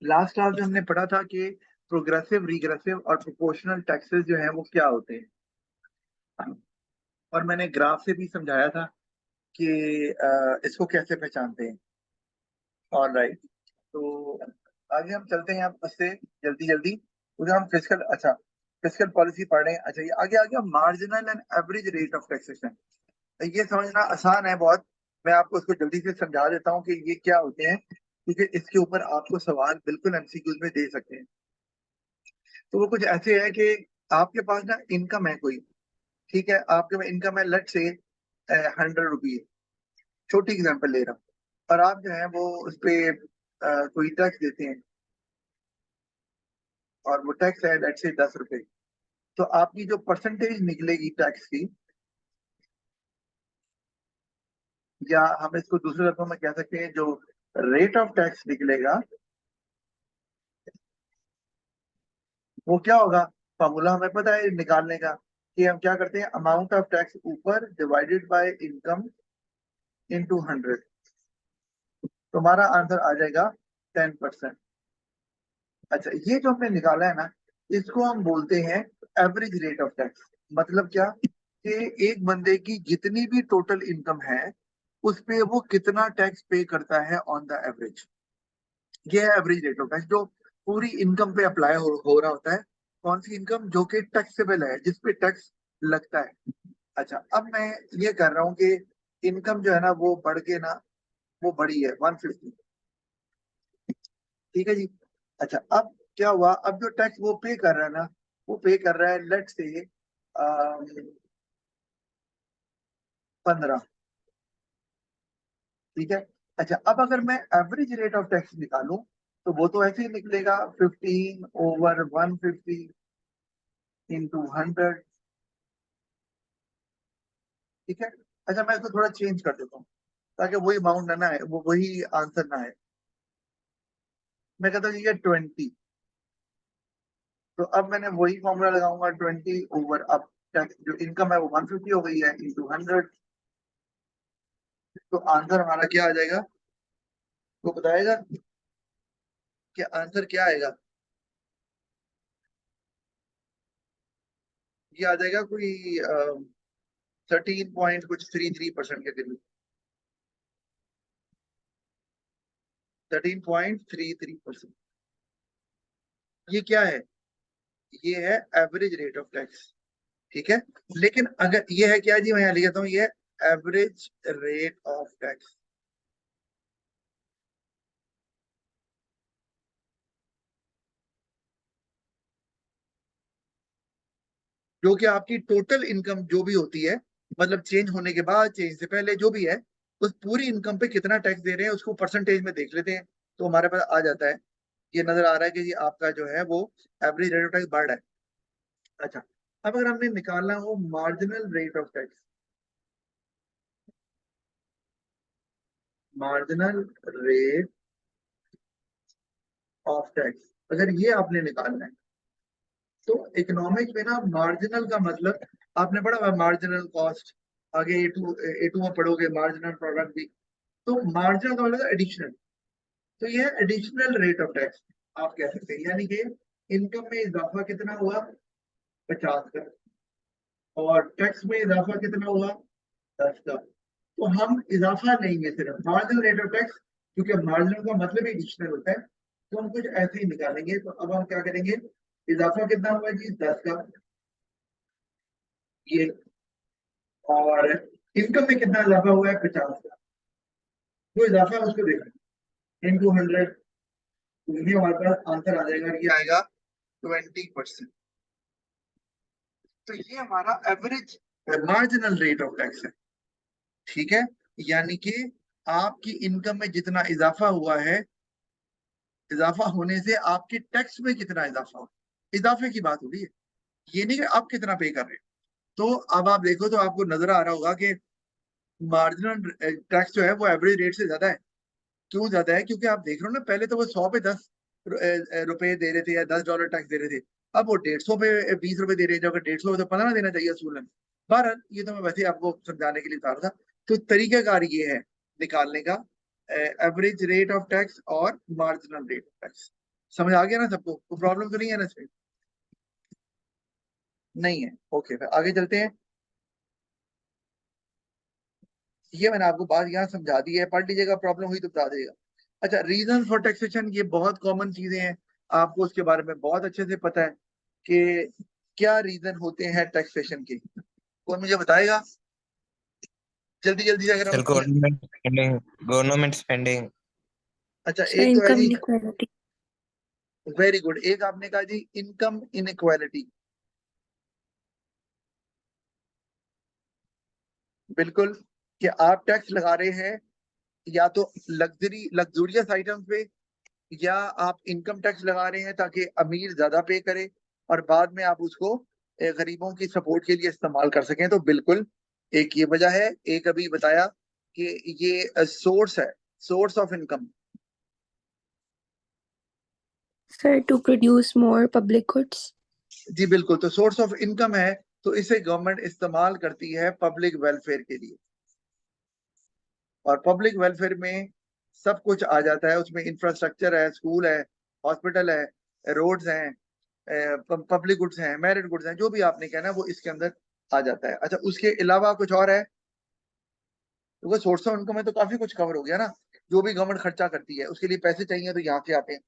Last class में हमने पढ़ा था कि प्रोग्रेसिव, रिग्रेसिव और प्रोपोर्शनल टैक्सेस जो हैं वो क्या होते हैं, और मैंने ग्राफ से भी समझाया था कि इसको कैसे पहचानते हैं। और राइट, तो आगे हम चलते हैं आप से जल्दी जल्दी, क्योंकि हम फिजिकल पॉलिसी पढ़ रहे हैं। अच्छा, ये आगे आ गया marginal and average rate of taxation. ये समझना आसान है बहुत। मैं आपको इसको जल्दी से समझा देता हूँ कि ये क्या होते हैं, क्योंकि इसके ऊपर आपको सवाल बिल्कुल एमसीक्यूज में दे सकते हैं। तो वो कुछ ऐसे है कि आपके पास ना इनकम है कोई, ठीक है, आपके पास इनकम है, लेट से 100 रुपये, छोटी एग्जांपल ले रहा हूँ, और आप जो है वो उस पे कोई टैक्स देते हैं, और वो टैक्स है लेट से 10 रुपए। तो आपकी जो परसेंटेज निकलेगी टैक्स की, या हम इसको दूसरे शब्दों में कह सकते हैं, जो रेट ऑफ टैक्स निकलेगा वो क्या होगा। फॉर्मूला हमें पता है निकालने का, कि हम क्या करते हैं, अमाउंट ऑफ टैक्स ऊपर डिवाइडेड बाय इनकम इनटू 100। तो हमारा आंसर आ जाएगा 10%। अच्छा, ये जो हमने निकाला है ना, इसको हम बोलते हैं एवरेज रेट ऑफ टैक्स। मतलब क्या, कि एक बंदे की जितनी भी टोटल इनकम है उस पे वो कितना टैक्स पे करता है ऑन द एवरेज। ये है एवरेज रेट ऑफ टैक्स, जो पूरी इनकम पे अप्लाई हो रहा होता है। कौन सी इनकम, जो कि टैक्सेबल है, जिस पे टैक्स लगता है। अच्छा, अब मैं ये कर रहा हूँ कि इनकम जो है ना वो बढ़ के ना, वो बढ़ी है 150, ठीक है जी। अच्छा, अब क्या हुआ, अब जो टैक्स वो पे कर रहा है ना, वो पे कर रहा है लेट से 15, ठीक है। अच्छा, अब अगर मैं एवरेज रेट ऑफ टैक्स निकालूं, तो वो तो ऐसे ही निकलेगा 15/150 इंटू 100, ठीक है। अच्छा, मैं इसको थोड़ा चेंज कर देता हूँ, ताकि वही अमाउंट ना है, वो वही आंसर ना है। मैं कहता हूँ ये 20। तो अब मैंने वही फॉर्मूला लगाऊंगा, 20 ओवर, अब टैक्स जो इनकम है वो 150 हो गई है, इंटू 100। तो आंसर हमारा क्या आ जाएगा, वो बताएगा कि आंसर क्या आएगा। ये आ जाएगा कोई 13.33% के करीब। 13.33%। ये क्या है, ये है एवरेज रेट ऑफ टैक्स, ठीक है। लेकिन अगर ये है क्या जी, मैं यहाँ लिख देता हूँ, ये एवरेज रेट ऑफ टैक्स, जो कि आपकी टोटल इनकम जो भी होती है, मतलब चेंज होने के बाद, चेंज से पहले जो भी है, उस पूरी इनकम पे कितना टैक्स दे रहे हैं उसको परसेंटेज में देख लेते हैं, तो हमारे पास आ जाता है। ये नजर आ रहा है कि ये आपका जो है वो एवरेज रेट ऑफ टैक्स बढ़ रहा है। अच्छा, अब अगर हमने निकालना हो marginal rate of tax, marginal rate of tax, अगर ये आपने निकालना है, तो इकोनॉमिक्स में ना मार्जिनल का मतलब आपने पढ़ा हुआ, मार्जिनल कॉस्ट। आगे ए टू में पढ़ोगे मार्जिनल प्रोडक्ट भी। तो मार्जिनल का मतलब एडिशनल। तो ये एडिशनल रेट ऑफ टैक्स आप कह सकते हैं, यानी कि इनकम में इजाफा कितना हुआ, 50 का, और टैक्स में इजाफा कितना हुआ, 10 का। तो हम इजाफा लेंगे सिर्फ मार्जिनल रेट ऑफ टैक्स, क्योंकि मार्जिनल का मतलब ही एडिशनल होता है, तो हम कुछ ऐसे ही निकालेंगे। तो अब हम क्या करेंगे, इजाफा कितना हुआ जी, 10 का, ये, और इनकम में कितना इजाफा हुआ है, 50 का। जो इजाफा है उसको देखना, इंटू 100। ये हमारे पास आंसर आ जाएगा, ये आएगा 20%। तो ये हमारा average marginal rate of tax है, ठीक है। यानी कि आपकी इनकम में जितना इजाफा हुआ है, इजाफा होने से आपके टैक्स में कितना इजाफा हुआ, इजाफे की बात हो रही है। ये नहीं कि आप कितना पे कर रहे हैं। तो अब आप देखो तो आपको नजर आ रहा होगा कि मार्जिनल टैक्स जो है वो एवरेज रेट से ज्यादा है। क्यों ज्यादा है, क्योंकि आप देख रहे हो ना, पहले तो वो 100 पे 10 रुपए दे रहे थे, या $10 टैक्स दे रहे थे। अब वो 150 पे 20 रुपए दे रहे हैं, जो अगर 150 पे तो 15 देना चाहिए असूलन। बहरहाल, ये तो मैं वैसे ही आपको समझाने के लिए बता रहा था। तो तरीकाकार ये है निकालने का, एवरेज रेट ऑफ टैक्स और मार्जिनल रेट ऑफ टैक्स। समझ आ गया ना सबको? कोई प्रॉब्लम तो नहीं है ना इसमें? नहीं है, ओके फिर आगे चलते हैं। ये मैंने आपको बात यहाँ समझा दी है, पढ़ लीजिएगा, प्रॉब्लम हुई तो बता देगा। अच्छा, रीजन फॉर टैक्सेशन, ये बहुत कॉमन चीजें हैं, आपको उसके बारे में बहुत अच्छे से पता है कि क्या रीजन होते हैं टैक्सेशन के। कौन मुझे बताएगा जल्दी जल्दी से, अगर हम सर गवर्नमेंट स्पेंडिंग। अच्छा, सर एक तो है इनकम जी, इनइक्वालिटी। वेरी गुड, एक आपने कहा जी इनकम इनइक्वालिटी, बिल्कुल, कि आप टैक्स लगा रहे हैं या तो लग्जूरियस आइटम्स पे, या आप इनकम टैक्स लगा रहे हैं ताकि अमीर ज्यादा पे करे और बाद में आप उसको गरीबों की सपोर्ट के लिए इस्तेमाल कर सकें। तो बिल्कुल एक ये वजह है। एक अभी बताया कि ये सोर्स है, source of income. Sir to produce more public goods. जी बिल्कुल, तो सोर्स ऑफ इनकम है, तो इसे गवर्नमेंट इस्तेमाल करती है पब्लिक वेलफेयर के लिए। और पब्लिक वेलफेयर में सब कुछ आ जाता है, उसमें इंफ्रास्ट्रक्चर है, स्कूल है, हॉस्पिटल है, रोड्स हैं, पब्लिक गुड्स हैं, मैरिड गुड्स हैं, जो भी आपने कहना है वो इसके अंदर आ जाता है। अच्छा, उसके अलावा कुछ और है? क्योंकि सोर्स ऑफ इनकम में तो काफी कुछ कवर हो गया ना। जो भी गवर्नमेंट खर्चा करती है उसके लिए पैसे चाहिए तो यहाँ से आते हैं,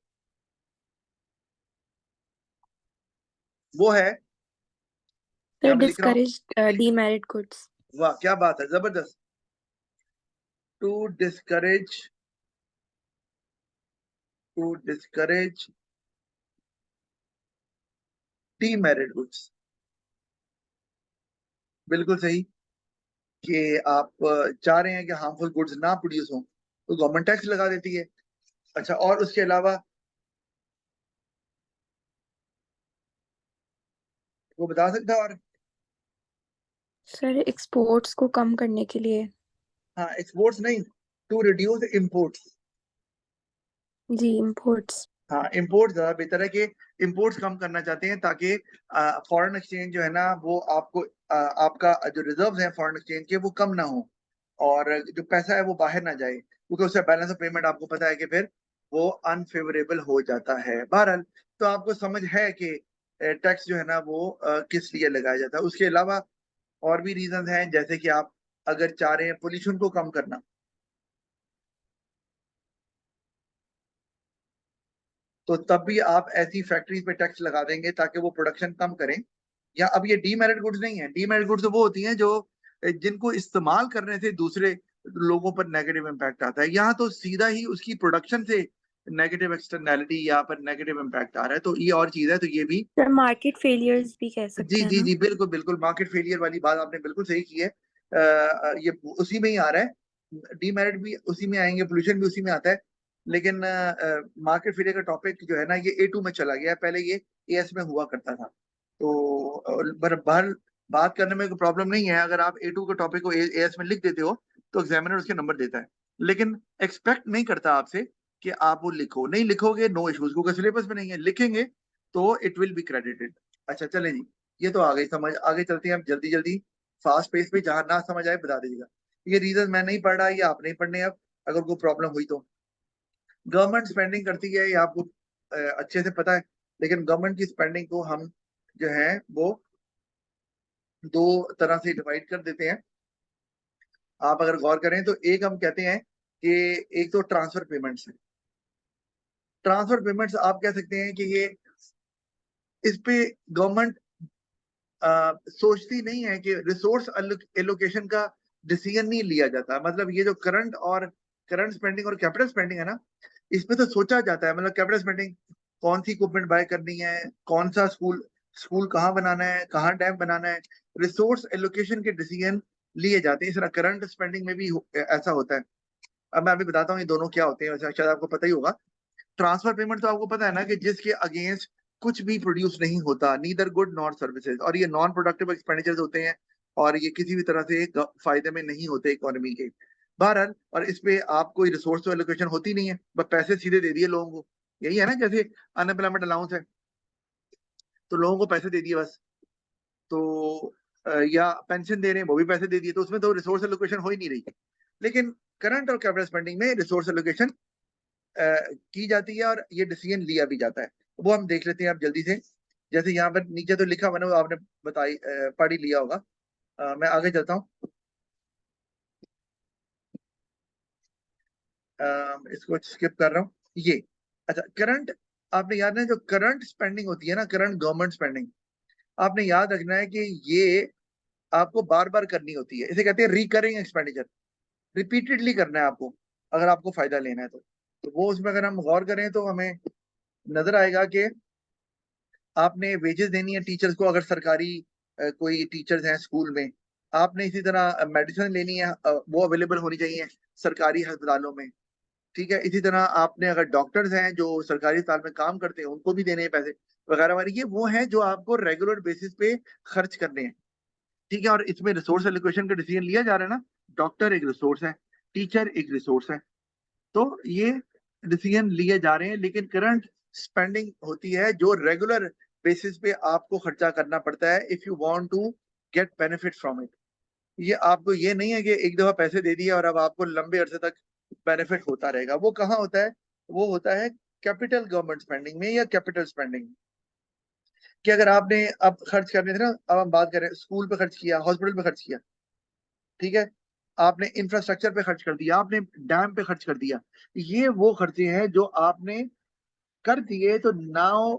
वो है, सर यहाँ मैं लिख रहा हूँ। Discourage demerit goods. वाह क्या बात है, जबरदस्त। To discourage, to discourage demerit goods, बिल्कुल सही, कि आप चाह रहे हैं कि हार्मफुल गुड्स ना प्रोड्यूस हो तो गवर्नमेंट टैक्स लगा देती है। अच्छा, और उसके अलावा वो बता सकता है और? सर एक्सपोर्ट्स को कम करने के लिए। हाँ, एक्सपोर्ट्स नहीं, टू रिड्यूस इंपोर्ट्स। जी इंपोर्ट्स। हाँ, इंपोर्ट ज्यादा बेहतर है, कि इंपोर्ट्स कम करना चाहते हैं ताकि फॉरेन एक्सचेंज जो है ना वो आपको आपका जो रिजर्व्स हैं फॉरेन एक्सचेंज के वो कम ना हो, और जो पैसा है वो बाहर ना जाए, क्योंकि उससे बैलेंस ऑफ पेमेंट आपको पता है कि फिर वो अनफेवरेबल हो जाता है। बहरहाल, तो आपको समझ है कि टैक्स जो है ना वो किस लिए लगाया जाता है। उसके अलावा और भी रीजन हैं, जैसे कि आप अगर चाह रहे हैं पोल्यूशन को कम करना, तो तब भी आप ऐसी फैक्ट्रीज पे टैक्स लगा देंगे ताकि वो प्रोडक्शन कम करें। या अब ये डीमेरिट गुड्स नहीं है, डीमेरिट गुड्स वो होती हैं जो जिनको इस्तेमाल करने से दूसरे लोगों पर नेगेटिव इम्पैक्ट आता है। यहाँ तो सीधा ही उसकी प्रोडक्शन से नेगेटिव एक्सटर्नैलिटी यहाँ पर नेगेटिव इम्पैक्ट आ रहा है, तो ये और चीज है, तो ये भी। सर मार्केट फेलियर्स भी कह जी सकते हैं जी ना। जी, बिल्कुल बिल्कुल, मार्केट फेलियर वाली बात आपने बिल्कुल सही की है। ये उसी में ही आ रहा है, डीमेरिट भी उसी में आएंगे, पोल्यूशन भी उसी में आता है। लेकिन मार्केट फेलियर का टॉपिक जो है ना ये A2 में चला गया है, पहले ये AS में हुआ करता था। तो बाहर बात करने में कोई प्रॉब्लम नहीं है, अगर आप A2 के टॉपिक को AS में लिख देते हो तो एग्जामिनर उसके नंबर देता है, लेकिन एक्सपेक्ट नहीं करता आपसे कि आप वो लिखो। नहीं लिखोगे नो इश्यूज, क्योंकि सिलेबस में नहीं है, लिखेंगे तो इट विल बी क्रेडिटेड। अच्छा चले जी, ये तो आ गई समझ, आगे चलते हैं हम जल्दी जल्दी, फास्ट पेस पे, जहां ना समझ आए बता दीजिएगा। ये रीजन मैं नहीं पढ़ रहा, ये आप नहीं पढ़ने अब, अगर कोई प्रॉब्लम हुई तो। गवर्नमेंट स्पेंडिंग करती है, ये आपको अच्छे से पता है, लेकिन गवर्नमेंट की स्पेंडिंग को हम जो है वो दो तरह से डिवाइड कर देते हैं। आप अगर गौर करें तो एक हम कहते हैं कि एक तो ट्रांसफर पेमेंट्स है। ट्रांसफर पेमेंट्स आप कह सकते हैं कि ये, इस पे गवर्नमेंट सोचती नहीं है, कि रिसोर्स एलोकेशन का डिसीजन नहीं लिया जाता। मतलब ये जो करंट स्पेंडिंग और कैपिटल स्पेंडिंग है ना, इसमें तो सोचा जाता है। मतलब कैपिटल स्पेंडिंग, कौन सी इक्विपमेंट बाय करनी है, कौन सा स्कूल स्कूल कहाँ बनाना है, कहाँ डैम बनाना है, रिसोर्स एलोकेशन के डिसीजन लिए जाते हैं। इस तरह करंट स्पेंडिंग में भी ऐसा होता है। अब मैं अभी बताता हूँ ये दोनों क्या होते हैं, वैसे शायद आपको पता ही होगा। ट्रांसफर पेमेंट तो आपको पता है ना, कि जिसके अगेंस्ट कुछ भी प्रोड्यूस नहीं होता, नीदर गुड नॉर सर्विसेज, और ये नॉन प्रोडक्टिव एक्सपेंडिचर्स होते हैं, और ये किसी भी तरह से फायदे में नहीं होते इकोनॉमी के। बहरहाल, और इस पे आप कोई रिसोर्स तो एलोकेशन होती नहीं है, बस पैसे सीधे दे दिए लोगों को। यही है ना, जैसे अनएम्प्लॉयमेंट अलाउंस है, तो लोगों को पैसे दे दिए बस। तो या पेंशन दे रहे हैं, वो भी पैसे दे दिए, तो उसमें तो रिसोर्स एलोकेशन हो ही नहीं रही। लेकिन करंट और कैपिटल स्पेंडिंग में रिसोर्स एलोकेशन की जाती है और ये डिसीजन लिया भी जाता है। वो हम देख लेते हैं आप जल्दी से। जैसे यहाँ पर नीचे तो लिखा हुआ ना, वो आपने पढ़ ही लिया होगा। मैं आगे चलता हूँ। इसको स्किप कर रहा हूँ। ये अच्छा, करंट, आपने याद है जो करंट स्पेंडिंग होती है ना, करंट गवर्नमेंट स्पेंडिंग, आपने याद रखना है कि ये आपको बार बार करनी होती है। इसे कहते हैं रिकरिंग एक्सपेंडिचर। रिपीटेडली करना है आपको, अगर आपको फायदा लेना है तो वो उसमें अगर हम गौर करें तो हमें नजर आएगा कि आपने वेजेस देनी है टीचर्स को, अगर सरकारी कोई टीचर्स हैं स्कूल में। आपने इसी तरह मेडिसिन लेनी है, वो अवेलेबल होनी चाहिए सरकारी अस्पतालों में। ठीक है, इसी तरह आपने अगर डॉक्टर्स हैं जो सरकारी अस्पताल में काम करते हैं, उनको भी देने हैं पैसे वगैरह वगैरह। ये वो हैं जो आपको रेगुलर बेसिस पे खर्च करने हैं। ठीक है, और इसमें रिसोर्स एलोकेशन का डिसीजन लिया जा रहा है ना। डॉक्टर एक रिसोर्स है, टीचर एक रिसोर्स है, तो ये डिसीजन लिए जा रहे हैं। लेकिन करंट स्पेंडिंग होती है जो रेगुलर बेसिस पे आपको खर्चा करना पड़ता है if you want to get benefit from it. ये आपको ये नहीं है कि एक दफा पैसे दे दिए और अब आपको लंबे अरसे तक बेनिफिट होता रहेगा। वो कहाँ होता है? वो होता है कैपिटल गवर्नमेंट स्पेंडिंग में या कैपिटल स्पेंडिंग में। कि अगर आपने अब खर्च करने थे ना, अब हम बात करें स्कूल पे खर्च किया, हॉस्पिटल पे खर्च किया, ठीक है, आपने इंफ्रास्ट्रक्चर पे खर्च कर दिया, आपने डैम पे खर्च कर दिया, ये वो खर्चे हैं जो आपने कर दिए। तो now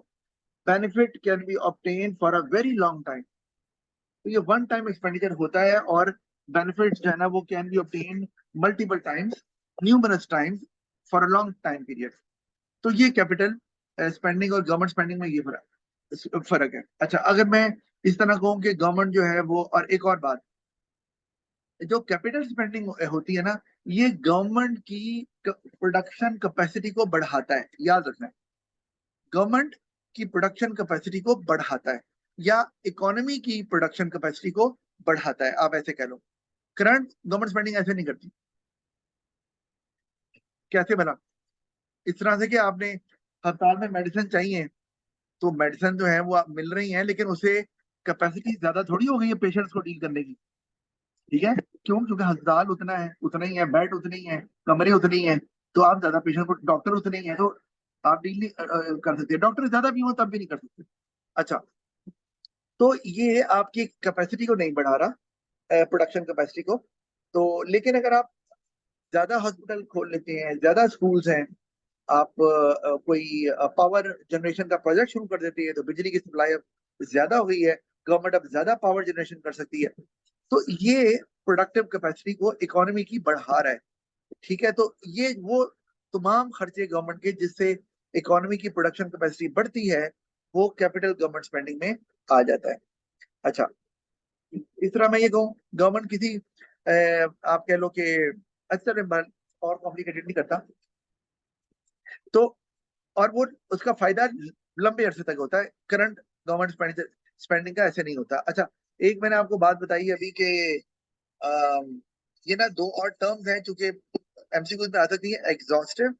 benefit can be obtain for a very long time. तो ये वन टाइम एक्सपेंडिचर होता है और बेनिफिट जो है ना वो can be obtain multiple times, numerous times, for a long time period. तो ये कैपिटल स्पेंडिंग और गवर्नमेंट स्पेंडिंग में ये फर्क है। अच्छा, अगर मैं इस तरह कहूँ कि गवर्नमेंट जो है वो, और एक और बात, जो कैपिटल स्पेंडिंग होती है ना, ये गवर्नमेंट की प्रोडक्शन कैपेसिटी को बढ़ाता है। याद रखना है, गवर्नमेंट की प्रोडक्शन कैपेसिटी को बढ़ाता है या इकोनॉमी की प्रोडक्शन कैपेसिटी को बढ़ाता है, आप ऐसे कह लो। करंट गवर्नमेंट स्पेंडिंग ऐसे नहीं करती। कैसे बना? इस तरह से कि आपने अस्पताल में मेडिसिन चाहिए, तो मेडिसिन जो है वो आप मिल रही है, लेकिन उसे कैपेसिटी ज्यादा थोड़ी हो गई है पेशेंट्स को डील करने की। ठीक है, क्यों? क्योंकि अस्पताल उतना है, उतना ही है, बेड उतने ही है, कमरे उतने ही है, तो आप ज्यादा पेशेंट को, डॉक्टर उतने ही है, तो आप डील नहीं कर सकते। डॉक्टर ज्यादा भी हो तब भी नहीं कर सकते। अच्छा, तो ये आपकी कैपेसिटी को नहीं बढ़ा रहा, प्रोडक्शन कैपेसिटी को। तो लेकिन अगर आप ज्यादा हॉस्पिटल खोल लेते हैं, ज्यादा स्कूल्स हैं, आप कोई पावर जनरेशन का प्रोजेक्ट शुरू कर देती है, तो बिजली की सप्लाई अब ज्यादा हो गई है, गवर्नमेंट अब ज्यादा पावर जनरेशन कर सकती है, तो ये प्रोडक्टिव कैपेसिटी को, इकोनॉमी की बढ़ा रहा है। ठीक है, तो ये वो तमाम खर्चे गवर्नमेंट के जिससे इकोनॉमी की प्रोडक्शन कैपेसिटी बढ़ती है, वो कैपिटल गवर्नमेंट स्पेंडिंग में आ जाता है। अच्छा, इस तरह मैं ये कहूँ, गवर्नमेंट किसी आप कह लो कि अक्सर और कॉम्प्लिकेटेड नहीं करता, तो और वो उसका फायदा लंबे अरसे तक होता है। करंट गवर्नमेंट स्पेंडिंग का ऐसे नहीं होता। अच्छा, एक मैंने आपको बात बताई अभी कि ये ना दो और टर्म्स हैं चूंकि एमसीक्यू में आ सकती है, एग्जॉस्टिव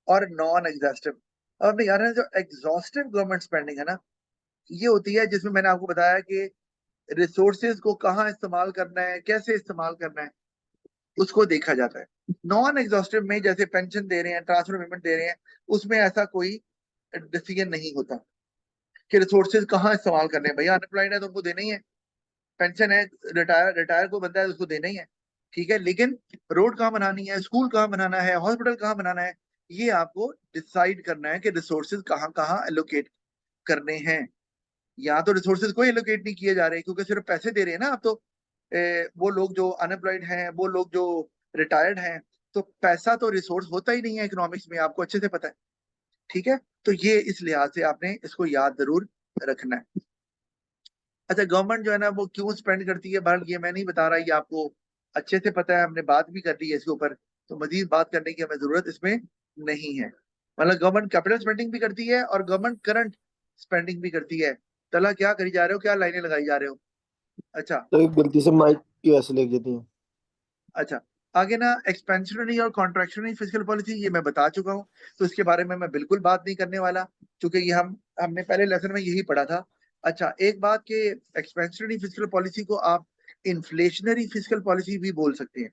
और नॉन एग्जॉस्टिव। अब हमें याद है जो एग्जॉस्टिव गवर्नमेंट स्पेंडिंग है ना, ये होती है जिसमें मैंने आपको बताया कि रिसोर्सेज को कहाँ इस्तेमाल करना है, कैसे इस्तेमाल करना है, उसको देखा जाता है। नॉन एग्जॉस्टिव में जैसे पेंशन दे रहे हैं, ट्रांसफर पेमेंट दे रहे हैं, उसमें ऐसा कोई डिसीजन नहीं होता कि रिसोर्सेज कहाँ इस्तेमाल करने हैं। भैया अनएम्प्लॉयड है तो उनको देना ही है, पेंशन है, रिटायर रिटायर को बंदा है तो उसको देना ही है। ठीक है, लेकिन रोड कहाँ बनानी है, स्कूल कहाँ बनाना है, हॉस्पिटल कहाँ बनाना है, ये आपको डिसाइड करना है कि रिसोर्सेज कहाँ कहाँ एलोकेट करने हैं। यहाँ तो रिसोर्सेज कोई एलोकेट नहीं किए जा रहे क्योंकि सिर्फ पैसे दे रहे हैं ना आप तो। वो लोग जो अनएम्प्लॉयड हैं, वो लोग जो रिटायर्ड हैं, तो पैसा तो रिसोर्स होता ही नहीं है इकोनॉमिक्स में, आपको अच्छे से पता है। ठीक है, तो ये इस लिहाज से आपने इसको याद जरूर रखना है। अच्छा, गवर्नमेंट जो है ना वो क्यों स्पेंड करती है, बहरहाल ये मैं नहीं बता रहा, ये आपको अच्छे से पता है, हमने बात भी कर ली है इसके ऊपर, तो मजीद बात करने की हमें जरूरत इसमें नहीं है। मतलब गवर्नमेंट कैपिटल स्पेंडिंग भी करती है और गवर्नमेंट करंट स्पेंडिंग भी करती है। तला क्या करी जा रहे हो, क्या लाइनें लगाई जा रहे हो? अच्छा, तो एक गलती से माइक की वैसे लग जाती है। अच्छा, आगे ना एक्सपेंशनरी और कॉन्ट्रैक्शनरी फिजिकल पॉलिसी ये मैं बता चुका हूँ, तो इसके बारे में मैं बिल्कुल बात नहीं करने वाला, क्योंकि ये हमने पहले लेसन में यही पढ़ा था। अच्छा, एक बात कि एक्सपेंशनरी फिजिकल पॉलिसी को आप इन्फ्लेशनरी फिजिकल पॉलिसी भी बोल सकते हैं,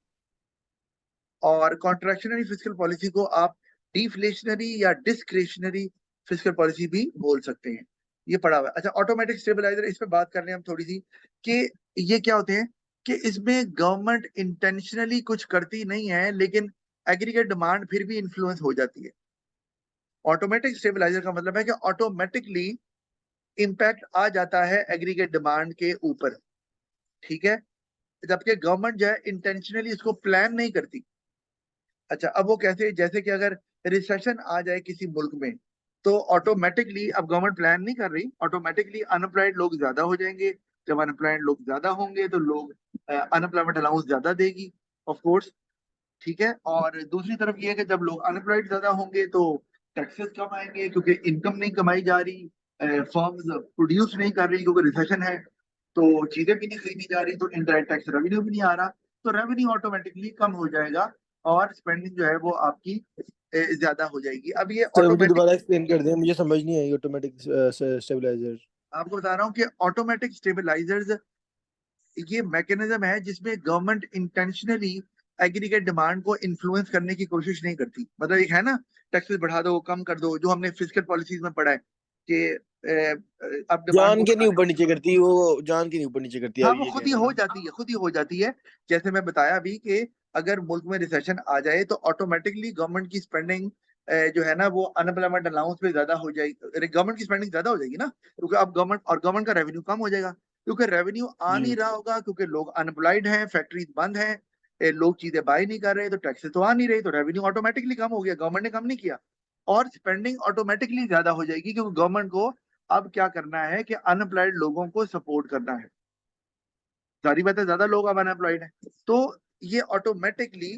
और कॉन्ट्रैक्शनरी फिजिकल पॉलिसी को आप डिफ्लेशनरी या डिस्क्रेशनरी फिस्कल पॉलिसी भी बोल सकते हैं। ये पढ़ा हुआ है। अच्छा, ऑटोमेटिक स्टेबलाइजर, इस पे बात कर लें हम थोड़ी सी कि ये क्या होते हैं कि इसमें गवर्नमेंट इंटेंशनली कुछ करती नहीं है, लेकिन एग्रीगेट डिमांड फिर भी इन्फ्लुएंस हो जाती है। ऑटोमेटिक स्टेबलाइजर का मतलब है कि ऑटोमेटिकली इम्पैक्ट आ जाता है एग्रीगेट डिमांड के ऊपर, ठीक है, जबकि गवर्नमेंट जो है इंटेंशनली इसको प्लान नहीं करती। अच्छा, अब वो कैसे, जैसे कि अगर रिसेशन आ जाए किसी मुल्क में तो ऑटोमेटिकली, अब गवर्नमेंट प्लान नहीं कर रही, ऑटोमेटिकली अनएम्प्लॉयड लोग ज्यादा हो जाएंगे। जब अनएम्प्लॉयड लोग ज्यादा होंगे तो लोग अनएम्प्लॉयमेंट अलाउंस ज्यादा देगी, ऑफ कोर्स, ठीक है। और दूसरी तरफ ये है कि जब लोग अनएम्प्लॉयड ज्यादा होंगे तो टैक्सेस कम आएंगे, क्योंकि इनकम नहीं कमाई जा रही, फर्म्स प्रोड्यूस नहीं कर रही क्योंकि रिसेशन है, तो चीजें भी नहीं खरीदी जा रही, तो इनडायरेक्ट टैक्स रेवेन्यू भी नहीं आ रहा, तो रेवेन्यू ऑटोमेटिकली कम हो जाएगा और स्पेंडिंग जो है वो आपकी ज्यादा हो जाएगी। अब ये सर मुझे ऑटोमेटिक, दोबारा एक्सप्लेन कर दें, मुझे समझ नहीं आई ऑटोमेटिक स्टेबलाइजर। आपको बता रहा हूँ कि ऑटोमेटिक स्टेबलाइजर्स ये मैकेनिज्म है जिसमें गवर्नमेंट इंटेंशनली एग्रीगेट डिमांड को इन्फ्लुएंस करने की कोशिश नहीं करती। मतलब एक है ना, टैक्सेस बढ़ा दो, कम कर दो, जो हमने फिस्कल पॉलिसीज में पढ़ा है कि अब डिमांड जान को के नहीं बढ़ाने, ऊपर नीचे करती वो, जान के नहीं ऊपर नीचे करती है, हाँ आप वो ये खुद कह ही रहे हैं हो ना? जाती है, खुद ही हो जाती है। जैसे मैं बताया अभी कि अगर मुल्क में रिसेशन आ जाए तो ऑटोमेटिकली गवर्नमेंट की स्पेंडिंग जो है ना वो अनएम्प्लॉयमेंट अलाउंस पे ज्यादा हो जाएगी, गवर्नमेंट की स्पेंडिंग ज्यादा हो जाएगी ना, क्योंकि अब गवर्नमेंट का रेवेन्यू कम हो जाएगा, क्योंकि रेवेन्यू आ नहीं रहा होगा, क्योंकि लोग अनएम्प्लॉयड हैं, फैक्ट्रीज बंद हैं, लोग चीजें बाय नहीं कर रहे, तो टैक्सेस तो आ नहीं रही, तो रेवेन्यू ऑटोमेटिकली कम हो गया, गवर्नमेंट ने कम नहीं किया, और स्पेंडिंग ऑटोमेटिकली ज्यादा हो जाएगी, क्योंकि गवर्नमेंट को अब क्या करना है कि अनएम्प्लॉयड लोगों को सपोर्ट करना है। सारी बात है, ज्यादा लोग अब अनएम्प्लॉयड हैं, तो ये ऑटोमेटिकली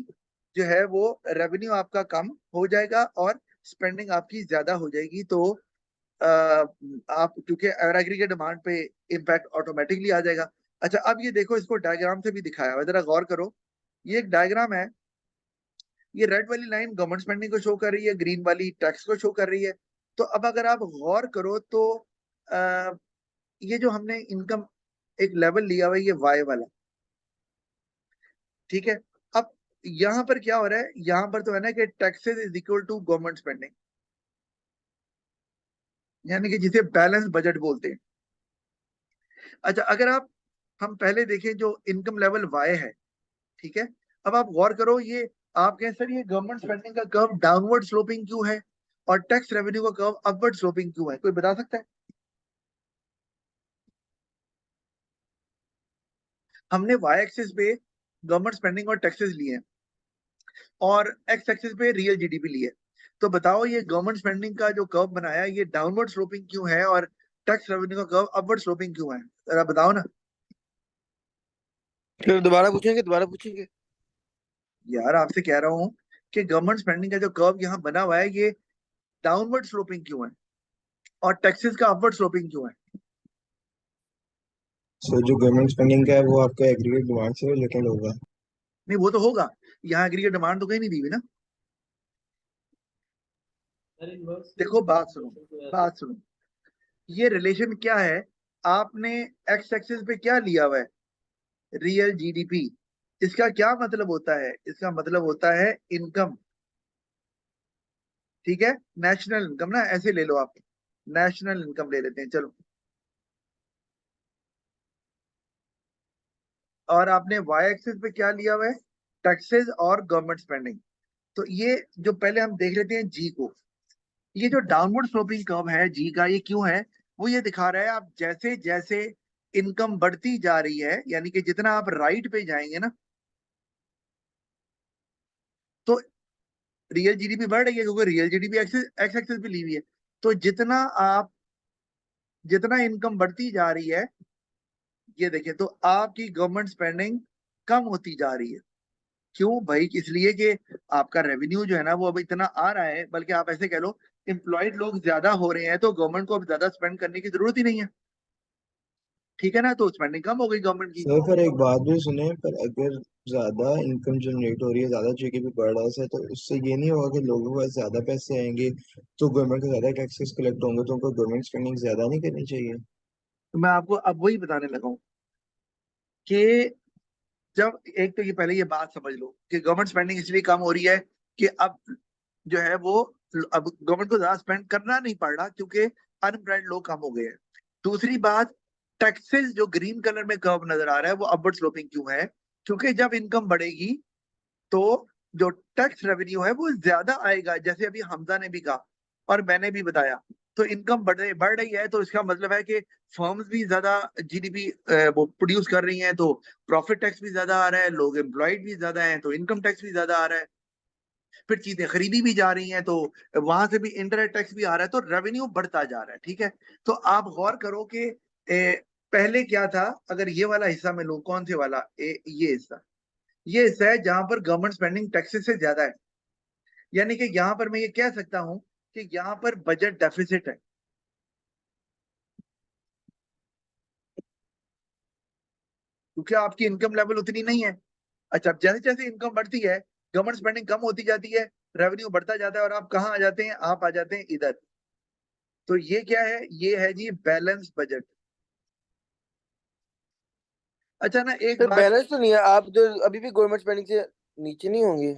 जो है वो रेवेन्यू आपका कम हो जाएगा और स्पेंडिंग आपकी ज्यादा हो जाएगी। तो आप क्योंकि एग्रीगेट डिमांड पे इम्पैक्ट ऑटोमेटिकली आ जाएगा। अच्छा, अब ये देखो, इसको डायग्राम से भी दिखाया हुआ है, जरा गौर करो। ये एक डायग्राम है, ये रेड वाली लाइन गवर्नमेंट स्पेंडिंग को शो कर रही है, ग्रीन वाली टैक्स को शो कर रही है। तो अब अगर आप गौर करो तो आ, ये जो हमने इनकम एक लेवल लिया हुआ है, ये वाई वाला, ठीक है। अब यहां पर क्या हो रहा है, यहां पर तो है ना कि taxes is equal to government spending, यानी कि जिसे बैलेंस बजट बोलते हैं। अच्छा, अगर आप, हम पहले देखें जो इनकम लेवल वाई है, ठीक है। अब आप गौर करो, ये आप कहें सर ये गवर्नमेंट स्पेंडिंग का कर्व डाउनवर्ड स्लोपिंग क्यों है और टैक्स रेवेन्यू का कर्व अपवर्ड स्लोपिंग क्यों है, कोई बता सकता है? हमने वाई एक्सिस पे गवर्नमेंट स्पेंडिंग और टैक्सेस लिए हैं और एक्स एक्सिस पे रियल जीडीपी लिए, तो बताओ ये गवर्नमेंट स्पेंडिंग का जो कर्व बनाया ये डाउनवर्ड स्लोपिंग क्यों है और टैक्स रेवेन्यू का कर्व अपवर्ड स्लोपिंग क्यों है, जरा बताओ ना। फिर दोबारा पूछेंगे, दोबारा पूछेंगे। यार आपसे कह रहा हूँ कि गवर्नमेंट स्पेंडिंग का जो कर्व यहाँ बना हुआ है ये डाउनवर्ड स्लोपिंग क्यों है और टैक्सेस का अपवर्ड स्लोपिंग क्यों है? सो जो गवर्नमेंट स्पेंडिंग का है वो आपका एग्रीगेट डिमांड से रिलेटेड होगा। नहीं वो तो होगा, यहाँ एग्रीगेट डिमांड तो कहीं नहीं दी हुई ना। देखो बात सुनो, बात सुनो, ये रिलेशन क्या है, आपने एक्स एक्सिस पे क्या लिया हुआ है, रियल जीडीपी। इसका क्या मतलब होता है, इसका मतलब होता है इनकम, ठीक है, नेशनल इनकम ना, ऐसे ले लो आप, नेशनल इनकम ले लेते हैं चलो। और आपने वाई एक्सिस पे क्या लिया हुआ है, टैक्सेस और गवर्नमेंट स्पेंडिंग। तो ये जो पहले हम देख लेते हैं जी को, ये जो डाउनवर्ड स्लोपिंग कर्व है जी का, ये क्यों है, वो ये दिखा रहा है आप जैसे जैसे इनकम बढ़ती जा रही है, यानी कि जितना आप राइट पे जाएंगे ना, तो रियल जीडीपी बढ़ रही है, क्योंकि real GDP axis x axis पे ली हुई है। तो जितना आप, जितना इनकम बढ़ती जा रही है, ये देखिए, तो आपकी गवर्नमेंट स्पेंडिंग कम होती जा रही है। क्यों भाई, इसलिए कि आपका रेवेन्यू जो है ना वो अब इतना आ रहा है, बल्कि आप ऐसे कह लो एम्प्लॉयड लोग ज्यादा हो रहे हैं, तो गवर्नमेंट को अब ज्यादा स्पेंड करने की जरूरत ही नहीं है, ठीक है ना, तो स्पेंडिंग कम हो गई गवर्नमेंट की। सर पर एक बात भी सुने, पर अगर ज्यादा इनकम जनरेट हो रही है, ज्यादा जीडीपी बढ़ रहा है सर, तो उससे ये नहीं होगा कि लोगों के पास ज्यादा पैसे आएंगे तो गवर्नमेंट को ज्यादा टैक्सेस कलेक्ट होंगे, तो उनको गवर्नमेंट स्पेंडिंग ज्यादा नहीं करनी चाहिए? तो मैं आपको अब वही बताने लगा हूँ कि जब, एक तो ये पहले ये बात समझ लो कि गवर्नमेंट स्पेंडिंग इसलिए कम हो रही है कि अब जो है वो अब गवर्नमेंट को ज्यादा स्पेंड करना नहीं पड़ रहा क्योंकि अनएम्प्लॉयड लोग कम हो गए हैं। दूसरी बात, टैक्सेस जो ग्रीन कलर में कर्व नजर आ रहा है वो अपवर्ड स्लोपिंग क्यों है? क्योंकि जब इनकम बढ़ेगी तो जो टैक्स रेवेन्यू है वो ज्यादा आएगा, जैसे अभी हमजा ने भी कहा और मैंने भी बताया। तो इनकम बढ़ रही है तो इसका मतलब है कि फर्म्स भी ज्यादा जीडीपी वो प्रोड्यूस कर रही हैं, तो प्रॉफिट टैक्स भी ज्यादा आ रहा है, लोग एम्प्लॉयड भी ज्यादा हैं तो इनकम टैक्स भी ज्यादा आ रहा है। फिर चीजें खरीदी भी जा रही हैं तो वहां से भी इंटरनेट टैक्स भी आ रहा है, तो रेवेन्यू बढ़ता जा रहा है। ठीक है, तो आप गौर करो कि पहले क्या था। अगर ये वाला हिस्सा मैं लूं, कौन से वाला, ये हिस्सा है जहां पर गवर्नमेंट स्पेंडिंग टैक्सेस से ज्यादा है। यानी कि यहां पर मैं ये कह सकता हूं कि यहां पर बजट डेफिसिट है, क्योंकि आपकी इनकम लेवल उतनी नहीं है। अच्छा, अब जैसे जैसे इनकम बढ़ती है गवर्नमेंट स्पेंडिंग कम होती जाती है, रेवेन्यू बढ़ता जाता है, और आप कहाँ आ जाते हैं? आप आ जाते हैं इधर। तो ये क्या है? ये है जी बैलेंस बजट। अच्छा ना, एक सर बात, बैलेंस तो नहीं है, आप जो अभी भी गवर्नमेंट स्पेंडिंग से नीचे नहीं होंगे।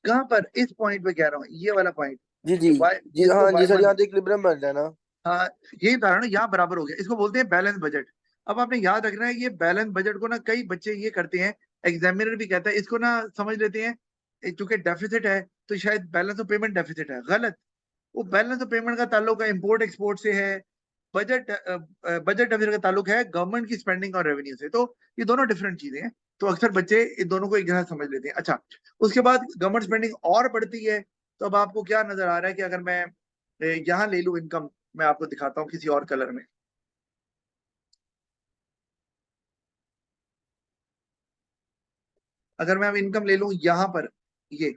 कहां पर? इस पॉइंट पे कह रहा हूँ, ये वाला पॉइंट, जी जी। वाई, जी जिसको हाँ जी सर, Y1, यहाँ तो इक्विलिब्रियम बन रहा है ना। हाँ, यही उदाहरण यहाँ बराबर हो गया, इसको बोलते हैं बैलेंस बजट। अब आपने याद रखना है, ये बैलेंस बजट को ना कई बच्चे ये करते हैं, एग्जामिनर भी कहता है इसको ना, समझ लेते हैं चूंकि डेफिसिट है तो शायद बैलेंस ऑफ पेमेंट डेफिसिट है। गलत। वो बैलेंस ऑफ पेमेंट का ताल्लुक है इंपोर्ट एक्सपोर्ट से है। बजट बजट डेफिसिट का ताल्लुक है गवर्नमेंट की स्पेंडिंग और रेवेन्यू से। तो ये दोनों डिफरेंट चीजें हैं। तो अक्सर बच्चे इन दोनों को एक जैसा समझ लेते हैं। अच्छा, उसके बाद गवर्नमेंट स्पेंडिंग और बढ़ती है, तो अब आपको क्या नजर आ रहा है कि अगर मैं यहाँ ले लूं इनकम, मैं आपको दिखाता हूँ किसी और कलर में। अगर मैं अब इनकम ले लूं यहाँ पर, ये,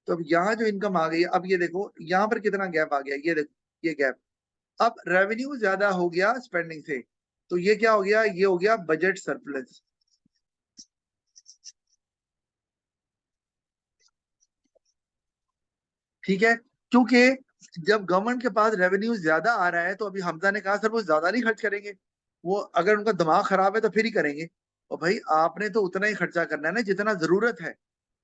तो अब यहाँ जो इनकम आ गई है, अब ये देखो यहाँ पर कितना गैप आ गया, ये देखो ये गैप। अब रेवेन्यू ज्यादा हो गया स्पेंडिंग से, तो ये क्या हो गया? ये हो गया बजट सरप्लस। ठीक है, क्योंकि जब गवर्नमेंट के पास रेवेन्यू ज्यादा आ रहा है तो अभी हमजा ने कहा सर वो ज्यादा नहीं खर्च करेंगे, वो अगर उनका दिमाग खराब है तो फिर ही करेंगे। और भाई आपने तो उतना ही खर्चा करना है ना जितना जरूरत है।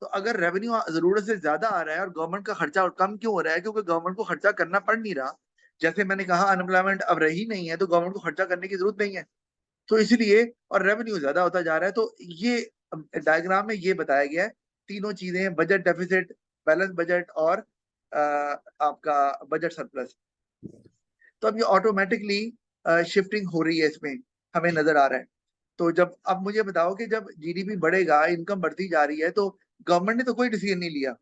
तो अगर रेवेन्यू जरूरत से ज्यादा आ रहा है और गवर्नमेंट का खर्चा कम क्यों हो रहा है? क्योंकि गवर्नमेंट को खर्चा करना पड़ नहीं रहा। जैसे मैंने कहा अनएम्प्लॉयमेंट अब रही नहीं है तो गवर्नमेंट को खर्चा करने की जरूरत नहीं है, तो इसलिए, और रेवेन्यू ज्यादा होता जा रहा है। तो ये डायग्राम में ये बताया गया है, तीनों चीजें, बजट डेफिसिट, बैलेंस बजट और आपका बजट सरप्लस। तो अब ये ऑटोमेटिकली शिफ्टिंग हो रही है, इसमें हमें नजर आ रहा है। तो जब, अब मुझे बताओ कि जब जीडीपी बढ़ेगा, इनकम बढ़ती जा रही है, तो गवर्नमेंट ने तो कोई डिसीजन नहीं लिया,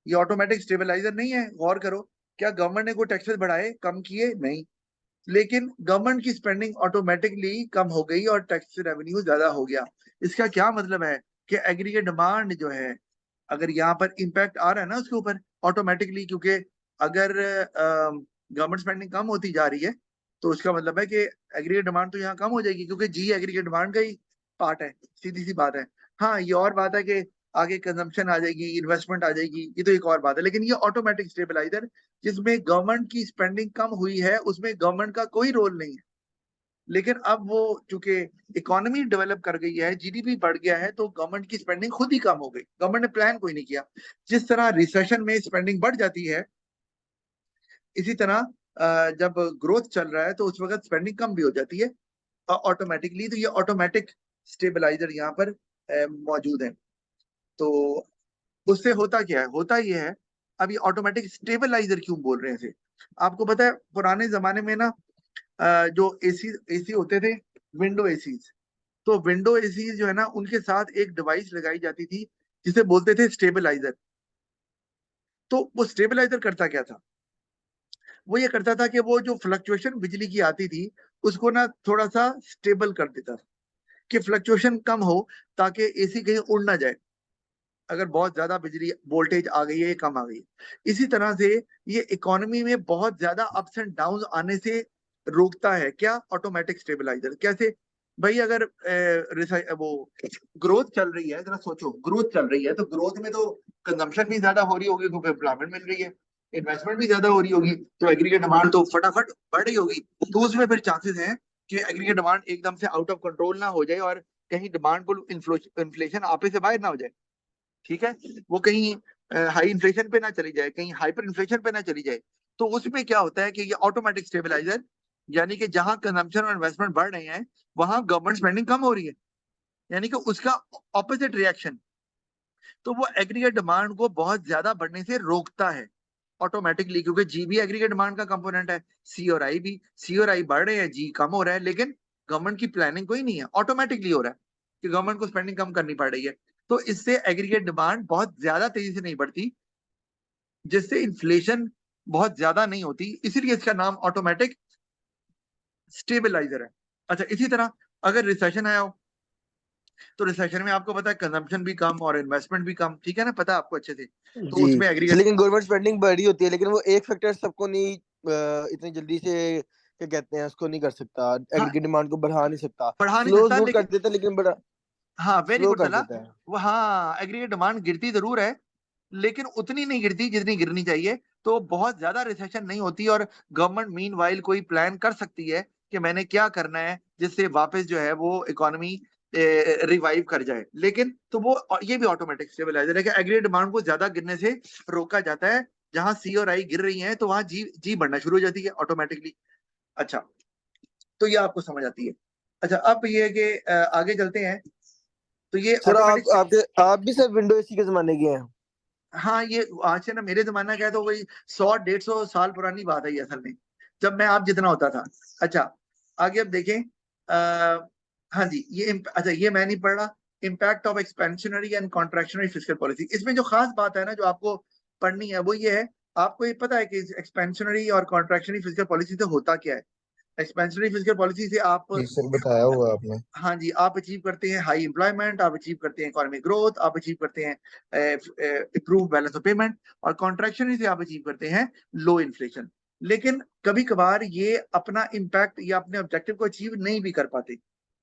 ये ऑटोमेटिक स्टेबलाइजर नहीं है। गौर करो, क्या गवर्नमेंट ने कोई टैक्सेस बढ़ाए, कम किए? नहीं। लेकिन गवर्नमेंट की स्पेंडिंग ऑटोमेटिकली कम हो गई और टैक्स रेवेन्यू ज्यादा हो गया। इसका क्या मतलब है? कि एग्रीगेट डिमांड जो है, अगर यहाँ पर इम्पैक्ट आ रहा है ना उसके ऊपर ऑटोमेटिकली, क्योंकि अगर गवर्नमेंट स्पेंडिंग कम होती जा रही है तो उसका मतलब है कि एग्रीगेट डिमांड तो यहाँ कम हो जाएगी, क्योंकि जी एग्रीगेट डिमांड का ही पार्ट है, सीधी सी बात है। हाँ, ये और बात है कि आगे कंजम्पशन आ जाएगी, इन्वेस्टमेंट आ जाएगी, ये तो एक और बात है। लेकिन ये ऑटोमेटिक स्टेबलाइजर जिसमें गवर्नमेंट की स्पेंडिंग कम हुई है उसमें गवर्नमेंट का कोई रोल नहीं है। लेकिन अब वो चूंकि इकोनॉमी डेवलप कर गई है, जीडीपी बढ़ गया है, तो गवर्नमेंट की स्पेंडिंग खुद ही कम हो गई, गवर्नमेंट ने प्लान कोई नहीं किया। जिस तरह रिसेशन में स्पेंडिंग बढ़ जाती है, इसी तरह जब ग्रोथ चल रहा है तो उस वक्त स्पेंडिंग कम भी हो जाती है ऑटोमेटिकली। तो ये ऑटोमेटिक स्टेबलाइजर यहाँ पर मौजूद है। तो उससे होता क्या है? होता ये है, अब ये ऑटोमेटिक स्टेबलाइजर क्यों बोल रहे हैं इसे? आपको पता है पुराने जमाने में ना जो एसी एसी होते थे, विंडो एसीज, तो विंडो एसीज जो है ना उनके साथ एक डिवाइस लगाई जाती थी जिसे बोलते थे स्टेबलाइजर। तो वो स्टेबलाइजर करता क्या था? वो ये करता था कि वो जो फ्लक्चुएशन बिजली की आती थी उसको ना थोड़ा सा स्टेबल कर देता था, कि फ्लक्चुएशन कम हो, ताकि एसी कहीं उड़ ना जाए अगर बहुत ज्यादा बिजली वोल्टेज आ गई है, कम आ गई है। इसी तरह से ये इकोनॉमी में बहुत ज्यादा अप्स एंड डाउन आने से रोकता है। क्या? Automatic stabiliser. कैसे? भाई अगर वो ग्रोथ चल रही है, जरा सोचो, ग्रोथ चल रही है तो ग्रोथ में तो कंजम्पशन भी ज्यादा हो रही होगी क्योंकि एम्प्लॉयमेंट मिल रही है, इन्वेस्टमेंट भी ज्यादा हो रही होगी, तो एग्रीगेट डिमांड तो फटाफट बढ़ रही होगी। तो उसमें फिर चांसेस हैं कि एग्रीगेट डिमांड एकदम से आउट ऑफ कंट्रोल ना हो जाए और कहीं डिमांड को इन्फ्लेशन आपे से बाहर ना हो जाए। ठीक है, वो कहीं हाई इन्फ्लेशन पे ना चली जाए, कहीं हाइपर इन्फ्लेशन पे ना चली जाए। तो उसमें क्या होता है कि ये ऑटोमेटिक स्टेबलाइजर, यानी कि जहां कंजम्पशन और इन्वेस्टमेंट बढ़ रहे हैं वहां गवर्नमेंट स्पेंडिंग कम हो रही है, यानी कि उसका ऑपोजिट रिएक्शन, तो वो एग्रीगेट डिमांड को बहुत ज्यादा बढ़ने से रोकता है ऑटोमेटिकली, क्योंकि जी भी एग्रीगेट डिमांड का कंपोनेंट है, सी और आई भी। सी और आई बढ़ रहे हैं, जी कम हो रहा है, लेकिन गवर्नमेंट की प्लानिंग कोई नहीं है, ऑटोमेटिकली हो रहा है कि गवर्नमेंट को स्पेंडिंग कम करनी पड़ रही है। तो इससे एग्रीगेट डिमांड बहुत ज्यादा तेजी से नहीं बढ़ती, जिससे इन्फ्लेशन बहुत ज्यादा नहीं होती, इसीलिए इसका नाम ऑटोमेटिक स्टेबलाइजर है। अच्छा, इसी तरह अगर रिसेशन आया हो, तो रिसेशन में आपको पता है कंजम्पशन भी कम और इन्वेस्टमेंट भी कम, ठीक है ना, पता है आपको अच्छे से। तो जी। उसमें एग्रीगेट, लेकिन गवर्नमेंट स्पेंडिंग बढ़ी होती है, लेकिन वो एक फैक्टर सबको नहीं इतनी जल्दी से क्या कहते हैं उसको नहीं कर सकता, हाँ, एग्रीगेट डिमांड को बढ़ा नहीं सकता। बढ़ा नहीं स्लो सकता, जरूर कर लेकिन देता है, लेकिन बड़ा हाँ, वेरी स्लो गुड कर सलाह। देता है। वो हाँ, एग्रीगेट डिमांड गिरती जरूर है, लेकिन उतनी नहीं गिरती जितनी गिरनी चाहिए। तो बहुत ज्यादा रिसेशन नहीं होती, और गवर्नमेंट मीन वाइल कोई प्लान कर सकती है कि मैंने क्या करना है जिससे वापस जो है वो इकोनॉमी रिवाइव कर जाए। लेकिन तो वो ये भी ऑटोमेटिक स्टेबलाइजर है कि एग्रीगेट डिमांड को ज्यादा गिरने से रोका जाता है। जहां सी और आई गिर रही हैं तो वहां जी जी बढ़ना शुरू हो जाती है ऑटोमेटिकली। अच्छा, तो ये आपको समझ आती है। अच्छा, अब ये है कि आगे चलते हैं। तो ये सर ऑटोमेटिक, आप भी सर विंडो एसी के जमाने के हैं? हाँ, ये आज से ना मेरे जमाना का है तो वही 100-150 साल पुरानी बात है ये असल में, जब मैं आप जितना होता था। अच्छा, आगे अब देखें। हाँ जी, अच्छा, ये मैं नहीं पढ़ रहा। Impact of expansionary and contractionary fiscal policy, इसमें जो खास बात है ना जो आपको पढ़नी है वो ये है, आपको ये पता है कि एक्सपेंशनरी और कॉन्ट्रैक्शनरी फिस्कल पॉलिसी से होता क्या है। एक्सपेंशनरी फिस्कल पॉलिसी से आप, जी सर, बताया हुआ आपने। हाँ जी, आप अचीव करते हैं हाई एम्प्लॉयमेंट, आप अचीव करते हैं इकोनॉमिक ग्रोथ, आप अचीव करते हैं इम्प्रूव बैलेंस ऑफ पेमेंट, और कॉन्ट्रैक्शन से आप अचीव करते हैं लो इन्फ्लेशन। लेकिन कभी कभार ये अपना इम्पैक्ट या अपने ऑब्जेक्टिव को अचीव नहीं भी कर पाते,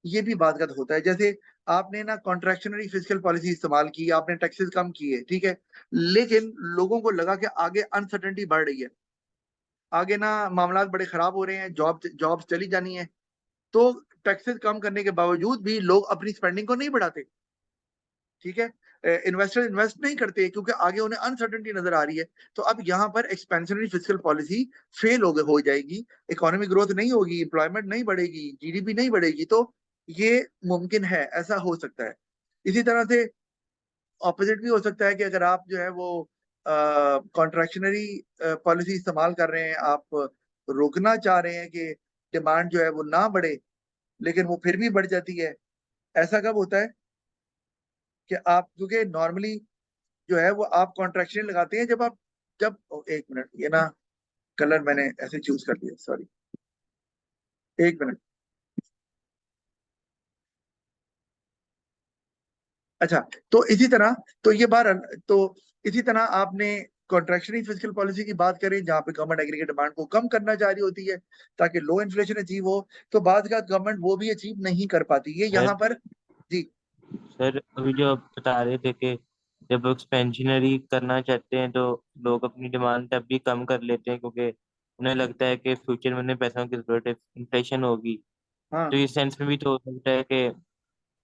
ये भी बात का होता है। जैसे आपने ना कॉन्ट्रैक्शनरी फिस्कल पॉलिसी इस्तेमाल की, आपने टैक्सेस कम किए, ठीक है, लेकिन लोगों को लगा कि आगे अनसर्टेनिटी बढ़ रही है, आगे ना मामला बड़े खराब हो रहे हैं, जॉब्स चली जानी है। तो टैक्सेस कम करने के बावजूद भी लोग अपनी स्पेंडिंग को नहीं बढ़ाते, ठीक है, इन्वेस्टर इन्वेस्ट नहीं करते क्योंकि आगे उन्हें अनसर्टेनिटी नजर आ रही है। तो अब यहाँ पर एक्सपेंशनरी फिस्कल पॉलिसी फेल हो जाएगी, इकोनॉमिक ग्रोथ नहीं होगी, एम्प्लॉयमेंट नहीं बढ़ेगी, जीडीपी नहीं बढ़ेगी। तो ये मुमकिन है, ऐसा हो सकता है। इसी तरह से ऑपोजिट भी हो सकता है कि अगर आप जो है वो कॉन्ट्रैक्शनरी पॉलिसी इस्तेमाल कर रहे हैं, आप रोकना चाह रहे हैं कि डिमांड जो है वो ना बढ़े, लेकिन वो फिर भी बढ़ जाती है। ऐसा कब होता है कि आप, क्योंकि नॉर्मली जो है वो आप कॉन्ट्रैक्शन लगाते हैं जब एक मिनट, ये ना कलर मैंने ऐसे चूज कर लिया, सॉरी, एक मिनट। अच्छा, तो इसी तरह, तो ये बार, तो इसी तरह आपने कॉन्ट्रैक्शनरी फिस्कल पॉलिसी की बात करें जहां पे गवर्नमेंट एग्रीगेट डिमांड को कम करना चाह रही होती है ताकि लो इन्फ्लेशन अचीव हो, तो बाद का गवर्नमेंट वो भी अचीव नहीं कर पाती है यहाँ पर। जी, सर अभी जो आप बता रहे थे कि जब एक्सपेंशनरी करना चाहते हैं तो लोग अपनी डिमांड तब भी कम कर लेते हैं क्योंकि उन्हें लगता है कि फ्यूचर में उन्हें पैसों की जरूरत है, इन्फ्लेशन होगी। हाँ, तो इस सेंस में भी तो हो सकता है कि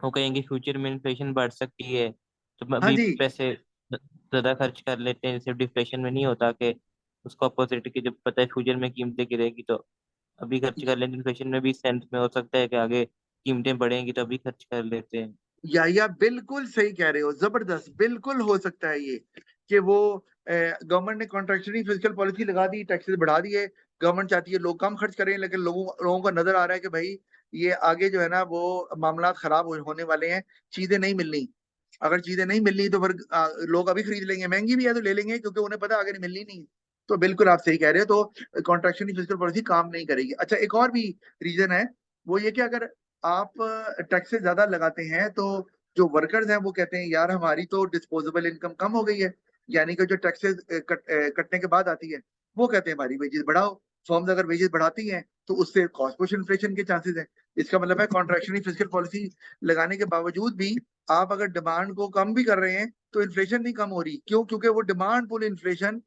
वो कहेंगे फ्यूचर में इन्फ्लेशन बढ़ सकती है तो हाँ अभी जी, पैसे ज्यादा खर्च कर लेते हैं, सिर्फ डिफ्लेशन में नहीं होता कि उसको अपोजिट की जब पता है फ्यूचर में कीमतें गिरेगी तो अभी खर्च कर लेते हैं। इन्फ्लेशन में भी इस सेंस में हो सकता है कि आगे कीमतें बढ़ेंगी तो अभी खर्च कर लेते हैं। या बिल्कुल सही कह रहे हो, जबरदस्त, बिल्कुल हो सकता है ये कि वो गवर्नमेंट ने कॉन्ट्रैक्शनरी फिस्कल पॉलिसी लगा दी, टैक्सेस बढ़ा दिए, गवर्नमेंट चाहती है लोग कम खर्च करें, लेकिन लोगों को नजर आ रहा है कि भाई ये आगे जो है ना वो मामला खराब होने वाले हैं, चीजें नहीं मिलनी। अगर चीजें नहीं मिलनी तो फिर लोग अभी खरीद लेंगे, महंगी भी है तो ले लेंगे क्योंकि उन्हें पता है आगे नहीं मिलनी नहीं। तो बिल्कुल आप सही कह रहे हो, तो कॉन्ट्रैक्शनरी फिस्कल पॉलिसी काम नहीं करेगी। अच्छा, एक और भी रीजन है, वो ये कि अगर आप टैक्सेस ज्यादा लगाते हैं तो जो वर्कर्स हैं वो कहते हैं यार हमारी तो डिस्पोजेबल इनकम कम हो गई है, यानी कि जो टैक्सेस कटने के बाद आती है, वो कहते हैं हमारी वेजेस बढ़ाओ। फर्म्स अगर वेजेस बढ़ाती हैं तो उससे कॉस्ट पुश इन्फ्लेशन के चांसेस हैं। इसका मतलब है कॉन्ट्रैक्शनरी फिस्कल पॉलिसी लगाने के बावजूद भी आप अगर डिमांड को कम भी कर रहे हैं तो इन्फ्लेशन नहीं कम हो रही। क्यों? क्योंकि वो डिमांड पुल इन्फ्लेशन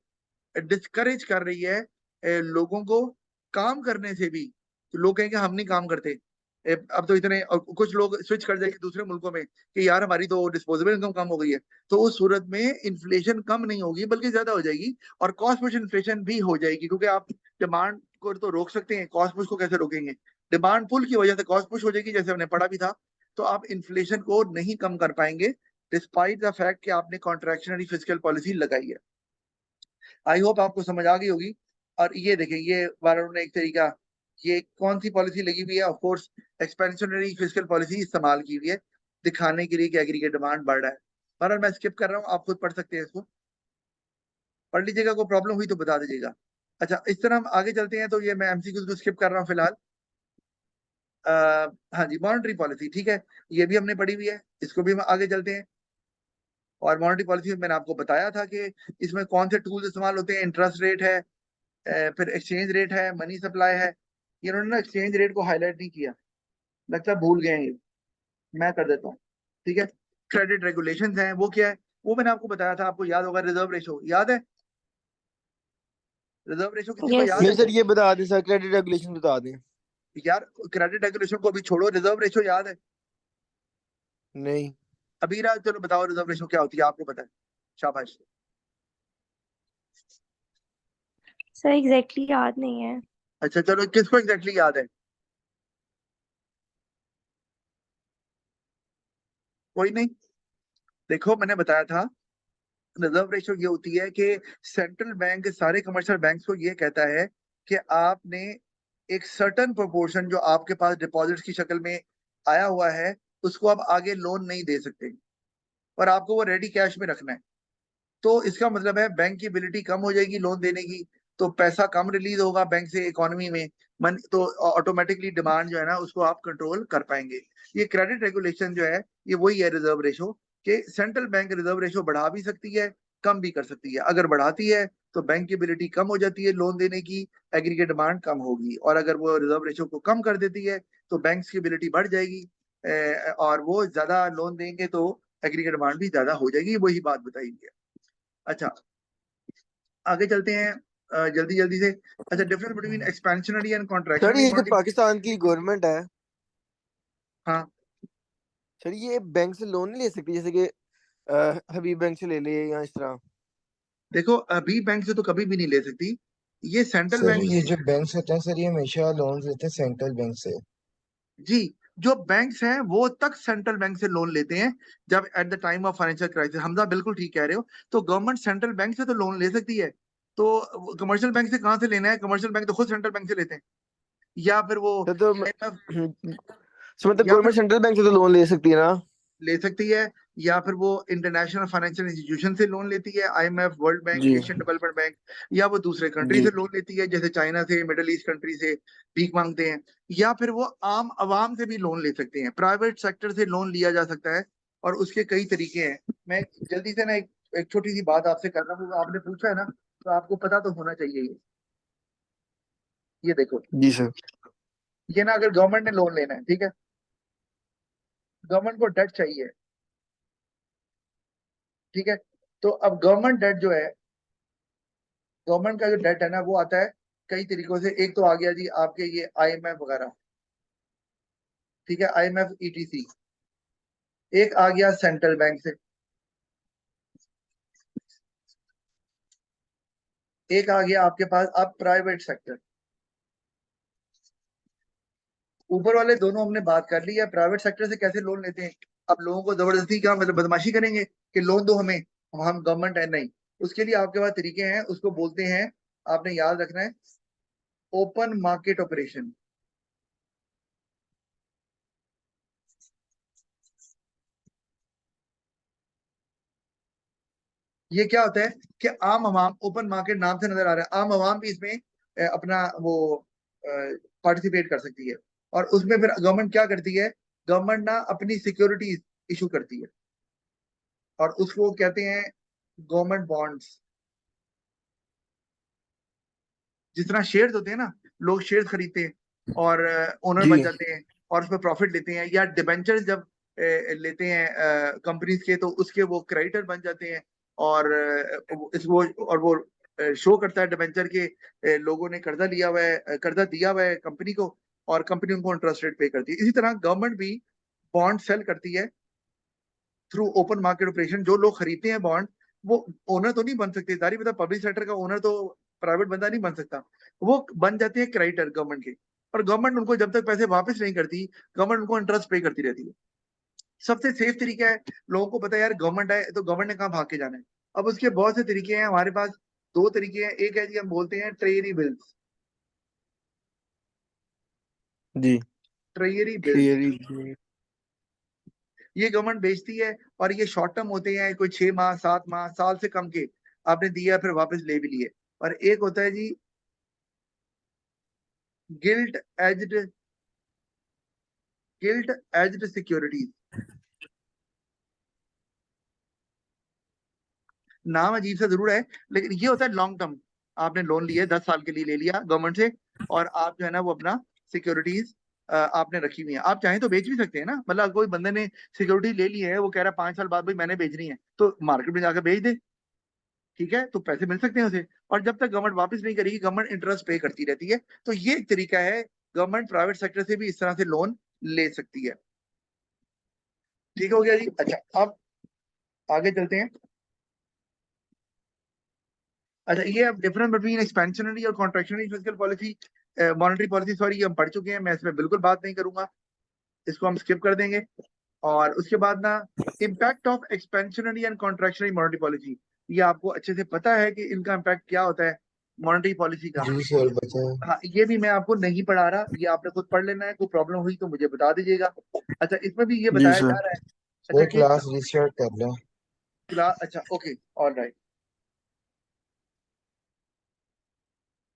डिस्करेज कर रही है लोगों को काम करने से भी। तो लोग कहेंगे हम नहीं काम करते, अब तो इतने, और कुछ लोग स्विच कर जाएंगे दूसरे मुल्कों में कि यार हमारी तो डिस्पोजेबल इनकम कम हो गई है, तो उस सूरत में इन्फ्लेशन कम नहीं होगी बल्कि ज्यादा हो जाएगी, और कॉस्ट पुश इन्फ्लेशन भी हो जाएगी, क्योंकि आप डिमांड को तो रोक सकते हैं, कॉस्ट पुश को कैसे रोकेंगे? डिमांड पुल की वजह से कॉस्ट पुश हो जाएगी, जैसे हमने पढ़ा भी था। तो आप इन्फ्लेशन को नहीं कम कर पाएंगे डिस्पाइट द फैक्ट कि आपने कॉन्ट्रैक्शनरी फिस्कल पॉलिसी लगाई है। आई होप आपको समझ आ गई होगी। और ये देखिए, ये वारुण ने एक तरीका, ये कौन सी पॉलिसी लगी हुई है? Of course expansionary fiscal policy इस्तेमाल की हुई है, दिखाने के लिए कि एग्रीगेट डिमांड बढ़ रहा है। पर मैं स्किप कर रहा हूँ, आप खुद पढ़ सकते हैं इसको, पढ़ लीजिएगा, कोई प्रॉब्लम हुई तो बता दीजिएगा। अच्छा, इस तरह हम आगे चलते हैं, तो ये मैं एमसीक्यूज को स्किप कर रहा हूँ फिलहाल। हाँ जी, मॉनेटरी पॉलिसी, ठीक है, ये भी हमने पढ़ी हुई है, इसको भी हम आगे चलते हैं। और मॉनेटरी पॉलिसी में मैंने आपको बताया था कि इसमें कौन से टूल्स इस्तेमाल होते हैं, इंटरेस्ट रेट है, फिर एक्सचेंज रेट है, मनी सप्लाई है। ये उन्होंने ना एक्सचेंज रेट को हाईलाइट नहीं किया, लगता है भूल गए हैं ये, मैं कर देता हूँ, ठीक है। क्रेडिट रेगुलेशंस हैं, वो क्या है? वो मैंने आपको बताया था, आपको याद होगा, रिजर्व रेशो याद है? रिजर्व रेशो किसी को यस याद नहीं है? सर, ये बता दें सर, क्रेडिट रेगुलेशन बता दें। यार क्रेडिट रेगुलेशन को अभी छोड़ो, रिजर्व रेशो याद है? नहीं अभी चलो बताओ, रिजर्व रेशो क्या होती है, आपको पता है? शाबाश। सर, एग्जैक्टली याद नहीं है। अच्छा चलो, किसको एग्जैक्टली याद है? कोई नहीं। देखो मैंने बताया था, रिजर्व रेशो ये होती है कि सेंट्रल बैंक सारे कमर्शियल बैंक्स को ये कहता है कि आपने एक सर्टन प्रोपोर्शन जो आपके पास डिपॉजिट्स की शक्ल में आया हुआ है, उसको आप आगे लोन नहीं दे सकते, और आपको वो रेडी कैश में रखना है। तो इसका मतलब है बैंक की एबिलिटी कम हो जाएगी लोन देने की, तो पैसा कम रिलीज होगा बैंक से इकोनॉमी में, मन तो ऑटोमेटिकली डिमांड जो है ना उसको आप कंट्रोल कर पाएंगे। ये क्रेडिट रेगुलेशन जो है, ये वही है रिजर्व रेशो, कि सेंट्रल बैंक रिजर्व रेशो बढ़ा भी सकती है, कम भी कर सकती है। अगर बढ़ाती है तो बैंक की एबिलिटी कम हो जाती है लोन देने की, एग्रीगेट डिमांड कम होगी, और अगर वो रिजर्व रेशो को कम कर देती है तो बैंक्स की एबिलिटी बढ़ जाएगी, और वो ज्यादा लोन देंगे तो एग्रीगेट डिमांड भी ज्यादा हो जाएगी, वही बात बताई गई है। अच्छा, आगे चलते हैं जल्दी जल्दी से। अच्छा, difference between expansionary and sir, contractionary ये जो मॉनेटरी। पाकिस्तान की गवर्नमेंट है हाँ सर, ये बैंक से लोन नहीं ले सकती, जैसे कि हबीब बैंक से ले ले या इस तरह? देखो, अभी बैंक से तो कभी भी नहीं ले सकती, ये सेंट्रल सर बैंक। ये जो बैंक्स होते हैं सर, ये हमेशा लोन लेते हैं सेंट्रल बैंक से। जी, जो बैंक्स हैं वो तक सेंट्रल बैंक से लोन लेते हैं जब at the time of financial crisis. Hamza बिल्कुल ठीक कह रहे हो, तो गवर्नमेंट सेंट्रल बैंक से तो लोन ले सकती है, तो कमर्शियल बैंक से कहाँ से लेना है? कमर्शियल बैंक तो खुद सेंट्रल बैंक से लेते हैं, या फिर वो सर तो IMF, सर मतलब या फिर गवर्नमेंट सेंट्रल बैंक से तो लोन ले सकती है ना? ले सकती है, या फिर वो इंटरनेशनल फाइनेंशियल इंस्टीट्यूशन से लोन लेती है, IMF, वर्ल्ड बैंक, जी एशियन डेवलपमेंट बैंक, या वो दूसरे कंट्री जी से लोन लेती है, जैसे चाइना से, मिडिल ईस्ट कंट्री से भीख मांगते हैं, या फिर वो आम आवाम से भी लोन ले सकते हैं, प्राइवेट सेक्टर से लोन लिया जा सकता है, और उसके कई तरीके हैं। मैं जल्दी से ना एक छोटी सी बात आपसे कर रहा हूँ, आपने पूछा है ना, तो आपको पता तो होना चाहिए ये देखो, जी सर। ये ना, अगर गवर्नमेंट ने लोन लेना है, ठीक है, गवर्नमेंट को डेट चाहिए, ठीक है, तो अब गवर्नमेंट डेट जो है, गवर्नमेंट का जो डेट है ना, वो आता है कई तरीकों से। एक तो आ गया जी आपके ये IMF वगैरह, ठीक है, IMF ETC। एक आ गया सेंट्रल बैंक से, एक आ गया आपके पास अब प्राइवेट सेक्टर। ऊपर वाले दोनों हमने बात कर ली है, प्राइवेट सेक्टर से कैसे लोन लेते हैं। अब लोगों को जबरदस्ती क्या मतलब बदमाशी करेंगे कि लोन दो हमें, हम गवर्नमेंट है नहीं, उसके लिए आपके पास तरीके हैं, उसको बोलते हैं, आपने याद रखना है, ओपन मार्केट ऑपरेशन। ये क्या होता है कि आम आवाम, ओपन मार्केट नाम से नजर आ रहा है, आम आवाम भी इसमें अपना वो पार्टिसिपेट कर सकती है, और उसमें फिर गवर्नमेंट क्या करती है, गवर्नमेंट ना अपनी सिक्योरिटीज इशू करती है, और उसको कहते हैं गवर्नमेंट बॉन्ड्स। जिस तरह शेयर्स होते हैं ना, लोग शेयर्स खरीदते हैं और ओनर जी बन जाते हैं, और उसमें प्रॉफिट लेते हैं, या डिबेंचर जब लेते हैं कंपनीज के, तो उसके वो क्रेडिटर बन जाते हैं, और वो शो करता है डिबेंचर के लोगों ने कर्जा लिया हुआ है, कर्जा दिया हुआ है कंपनी को, और कंपनी उनको इंटरेस्ट रेट पे करती है। इसी तरह गवर्नमेंट भी बॉन्ड सेल करती है थ्रू ओपन मार्केट ऑपरेशन। जो लोग खरीदते हैं बॉन्ड वो ओनर तो नहीं बन सकते, सारी पता पब्लिक सेक्टर का ओनर तो प्राइवेट बंदा नहीं बन सकता, वो बन जाते हैं क्रेडिटर गवर्नमेंट के, और गवर्नमेंट उनको जब तक पैसे वापस नहीं करती गवर्नमेंट उनको इंटरेस्ट पे करती रहती है। सबसे सेफ तरीका है, लोगों को पता है यार गवर्नमेंट है तो गवर्नमेंट ने कहाँ भाग के जाना है। अब उसके बहुत से तरीके हैं हमारे पास, दो तरीके हैं। एक है जी हम बोलते हैं ट्रेजरी बिल्स, जी ट्रेजरी बिल्स ट्रेजरी ये गवर्नमेंट बेचती है और ये शॉर्ट टर्म होते हैं, कोई 6 माह 7 माह साल से कम के, आपने दिया फिर वापस ले भी लिए। और एक होता है जी गिल्ट एज्ड सिक्योरिटीज। नाम अजीब सा जरूर है लेकिन ये होता है लॉन्ग टर्म, आपने लोन लिया 10 साल के लिए ले लिया गवर्नमेंट से, और आप जो है ना वो अपना सिक्योरिटीज आपने रखी हुई है। आप चाहें तो बेच भी सकते हैं ना, मतलब कोई बंदे ने सिक्योरिटी ले ली है, वो कह रहा है 5 साल बाद भाई मैंने बेचनी है, तो मार्केट में जाकर बेच दे, ठीक है, तो पैसे मिल सकते हैं उसे। और जब तक गवर्नमेंट वापस नहीं करेगी गवर्नमेंट इंटरेस्ट पे करती रहती है। तो ये एक तरीका है, गवर्नमेंट प्राइवेट सेक्टर से भी इस तरह से लोन ले सकती है। ठीक हो गया जी। अच्छा अब आगे चलते हैं। अच्छा ये अब डिफरेंस बिटवीन एक्सपेंशनरी और contractionary fiscal policy, monetary policy, sorry ये हम पढ़ चुके हैं, मैं इसमें बिल्कुल बात नहीं करूंगा, इसको हम स्किप कर देंगे। और उसके बाद ना impact of expansionary and contractionary monetary policy, ये आपको अच्छे से पता है कि इनका इम्पैक्ट क्या होता है मॉनेटरी पॉलिसी का। जी सर बताएं। हाँ ये भी मैं आपको नहीं पढ़ा रहा, ये आपने खुद पढ़ लेना है, कोई प्रॉब्लम हुई तो मुझे बता दीजिएगा। अच्छा इसमें भी ये जी बताया सर जा रहा है, अच्छा सर कि क्लास रिस्टार्ट कर लें। क्लास, अच्छा ओके ऑल राइट।